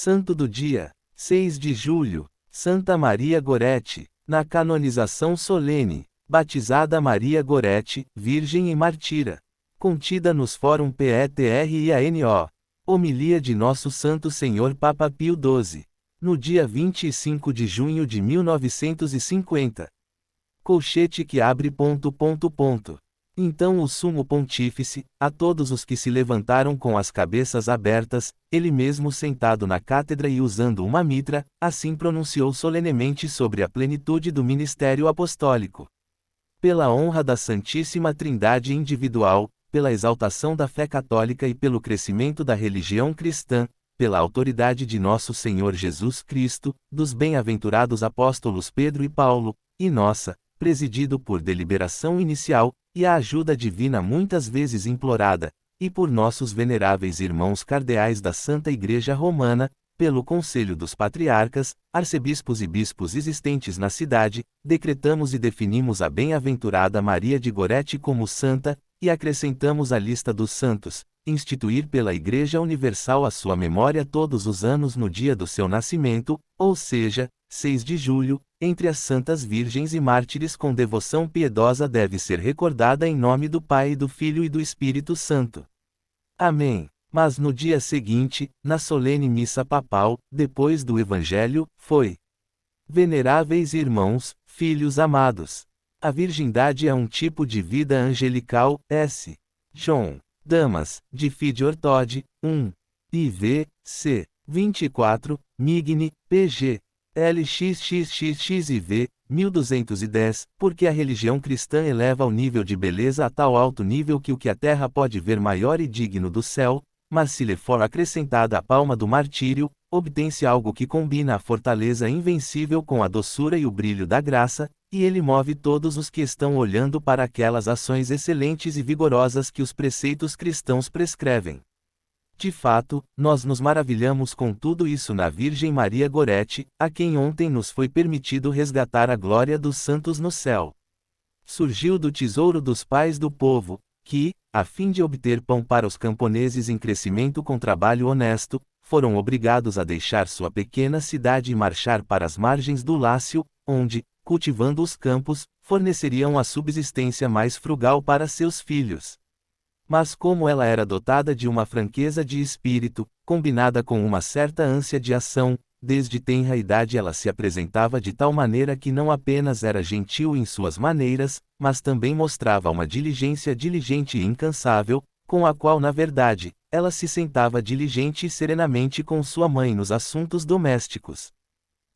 Santo do dia, 6 de julho, Santa Maria Gorete, na canonização solene, batizada Maria Gorete, Virgem e Mártira. Contida nos Fórum Petre e ANO. Homilia de Nosso Santo Senhor Papa Pio XII. No dia 25 de junho de 1950. Colchete que abre ... Então o Sumo Pontífice, a todos os que se levantaram com as cabeças abertas, ele mesmo sentado na cátedra e usando uma mitra, assim pronunciou solenemente sobre a plenitude do ministério apostólico. Pela honra da Santíssima Trindade individual, pela exaltação da fé católica e pelo crescimento da religião cristã, pela autoridade de nosso Senhor Jesus Cristo, dos bem-aventurados apóstolos Pedro e Paulo, e nossa, presidido por deliberação inicial, e a ajuda divina muitas vezes implorada, e por nossos veneráveis irmãos cardeais da Santa Igreja Romana, pelo Conselho dos Patriarcas, Arcebispos e Bispos existentes na cidade, decretamos e definimos a bem-aventurada Maria de Gorete como santa, e acrescentamos à lista dos santos, instituir pela Igreja Universal a sua memória todos os anos no dia do seu nascimento, ou seja, 6 de julho, entre as santas virgens e mártires com devoção piedosa deve ser recordada em nome do Pai, do Filho e do Espírito Santo. Amém. Mas no dia seguinte, na solene missa papal, depois do Evangelho, foi: Veneráveis irmãos, filhos amados, a virgindade é um tipo de vida angelical. S. John. Damas, de Fide Ortode, 1. IV, C. 24, Migne, PG. LXXXXIV, 1210, porque a religião cristã eleva o nível de beleza a tal alto nível que o que a terra pode ver maior e digno do céu, mas se lhe for acrescentada a palma do martírio, obtém-se algo que combina a fortaleza invencível com a doçura e o brilho da graça, e ele move todos os que estão olhando para aquelas ações excelentes e vigorosas que os preceitos cristãos prescrevem. De fato, nós nos maravilhamos com tudo isso na Virgem Maria Gorete, a quem ontem nos foi permitido resgatar a glória dos santos no céu. Surgiu do tesouro dos pais do povo, que, a fim de obter pão para os camponeses em crescimento com trabalho honesto, foram obrigados a deixar sua pequena cidade e marchar para as margens do Lácio, onde, cultivando os campos, forneceriam a subsistência mais frugal para seus filhos. Mas como ela era dotada de uma franqueza de espírito, combinada com uma certa ânsia de ação, desde tenra idade ela se apresentava de tal maneira que não apenas era gentil em suas maneiras, mas também mostrava uma diligência diligente e incansável, com a qual na verdade, ela se sentava diligente e serenamente com sua mãe nos assuntos domésticos.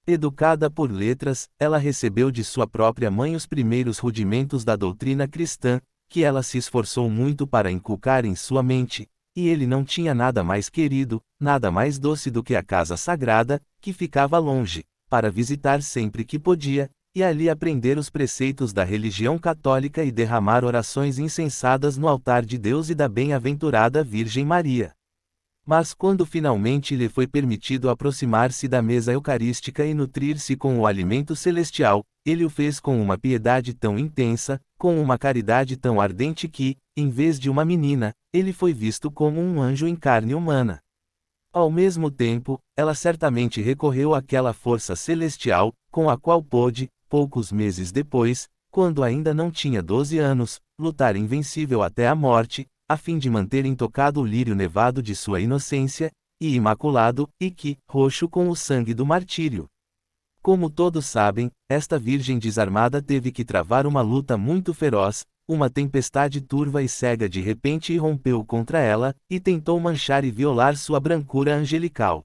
Educada por letras, ela recebeu de sua própria mãe os primeiros rudimentos da doutrina cristã, que ela se esforçou muito para inculcar em sua mente, e ele não tinha nada mais querido, nada mais doce do que a casa sagrada, que ficava longe, para visitar sempre que podia, e ali aprender os preceitos da religião católica e derramar orações insensadas no altar de Deus e da bem-aventurada Virgem Maria. Mas quando finalmente lhe foi permitido aproximar-se da mesa eucarística e nutrir-se com o alimento celestial, ele o fez com uma piedade tão intensa, com uma caridade tão ardente que, em vez de uma menina, ele foi visto como um anjo em carne humana. Ao mesmo tempo, ela certamente recorreu àquela força celestial, com a qual pôde, poucos meses depois, quando ainda não tinha 12 anos, lutar invencível até a morte, a fim de manter intocado o lírio nevado de sua inocência, e imaculado, e que, roxo com o sangue do martírio. Como todos sabem, esta virgem desarmada teve que travar uma luta muito feroz, uma tempestade turva e cega de repente irrompeu contra ela, e tentou manchar e violar sua brancura angelical.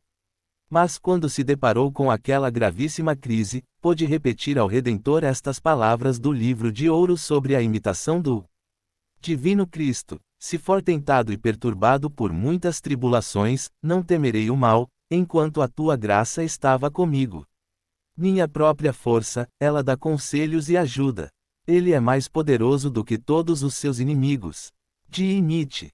Mas quando se deparou com aquela gravíssima crise, pôde repetir ao Redentor estas palavras do livro de ouro sobre a imitação do Divino Cristo: se for tentado e perturbado por muitas tribulações, não temerei o mal, enquanto a tua graça estava comigo. Minha própria força, ela dá conselhos e ajuda. Ele é mais poderoso do que todos os seus inimigos. De imite.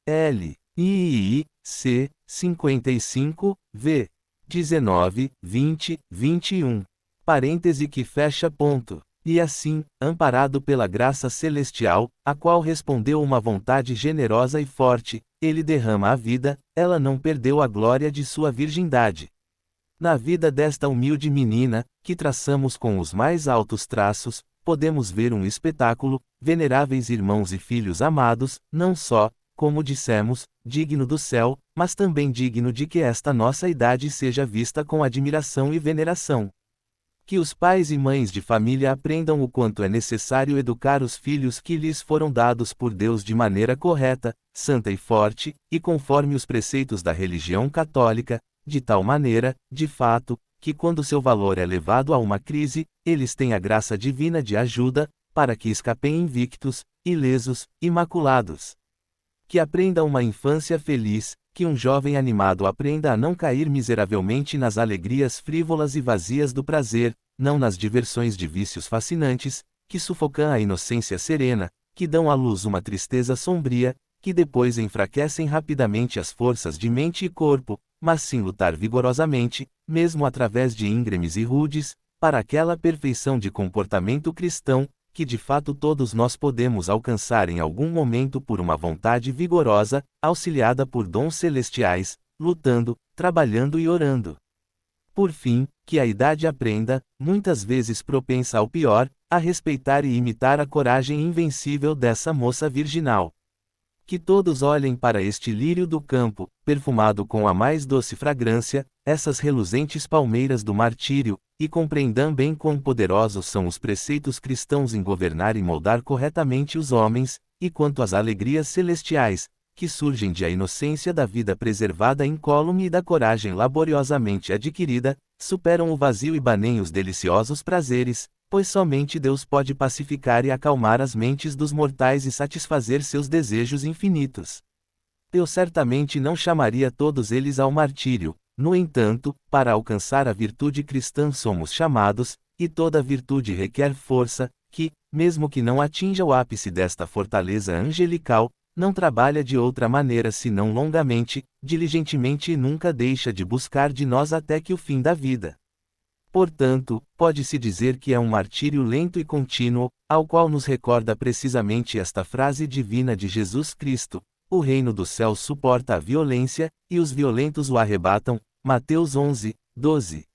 L. I. C. 55, v. 19, 20, 21. Parêntese que fecha ponto. E assim, amparado pela graça celestial, a qual respondeu uma vontade generosa e forte, ele derrama a vida, ela não perdeu a glória de sua virgindade. Na vida desta humilde menina, que traçamos com os mais altos traços, podemos ver um espetáculo, veneráveis irmãos e filhos amados, não só, como dissemos, digno do céu, mas também digno de que esta nossa idade seja vista com admiração e veneração. Que os pais e mães de família aprendam o quanto é necessário educar os filhos que lhes foram dados por Deus de maneira correta, santa e forte, e conforme os preceitos da religião católica, de tal maneira, de fato, que quando seu valor é levado a uma crise, eles têm a graça divina de ajuda, para que escapem invictos, ilesos, imaculados. Que aprenda uma infância feliz, que um jovem animado aprenda a não cair miseravelmente nas alegrias frívolas e vazias do prazer, não nas diversões de vícios fascinantes, que sufocam a inocência serena, que dão à luz uma tristeza sombria, que depois enfraquecem rapidamente as forças de mente e corpo, mas sim lutar vigorosamente, mesmo através de íngremes e rudes, para aquela perfeição de comportamento cristão, que de fato todos nós podemos alcançar em algum momento por uma vontade vigorosa, auxiliada por dons celestiais, lutando, trabalhando e orando. Por fim, que a idade aprenda, muitas vezes propensa ao pior, a respeitar e imitar a coragem invencível dessa moça virginal. Que todos olhem para este lírio do campo, perfumado com a mais doce fragrância, essas reluzentes palmeiras do martírio, e compreendam bem quão poderosos são os preceitos cristãos em governar e moldar corretamente os homens, e quanto às alegrias celestiais, que surgem de a inocência da vida preservada incólume e da coragem laboriosamente adquirida, superam o vazio e banem os deliciosos prazeres, pois somente Deus pode pacificar e acalmar as mentes dos mortais e satisfazer seus desejos infinitos. Eu certamente não chamaria todos eles ao martírio, no entanto, para alcançar a virtude cristã somos chamados, e toda virtude requer força, que, mesmo que não atinja o ápice desta fortaleza angelical, não trabalha de outra maneira senão longamente, diligentemente e nunca deixa de buscar de nós até que o fim da vida. Portanto, pode-se dizer que é um martírio lento e contínuo, ao qual nos recorda precisamente esta frase divina de Jesus Cristo: o reino dos céus suporta a violência, e os violentos o arrebatam. Mateus 11, 12.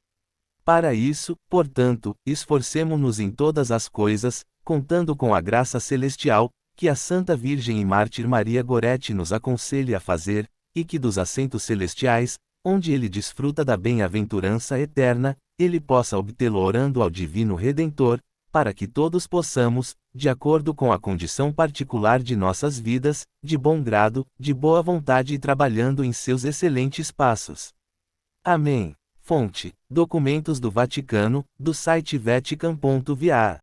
Para isso, portanto, esforcemo-nos em todas as coisas, contando com a graça celestial, que a Santa Virgem e Mártir Maria Goretti nos aconselha a fazer, e que dos assentos celestiais, onde ele desfruta da bem-aventurança eterna, ele possa obtê-lo orando ao Divino Redentor, para que todos possamos, de acordo com a condição particular de nossas vidas, de bom grado, de boa vontade e trabalhando em seus excelentes passos. Amém. Fonte: Documentos do Vaticano, do site vatican.va.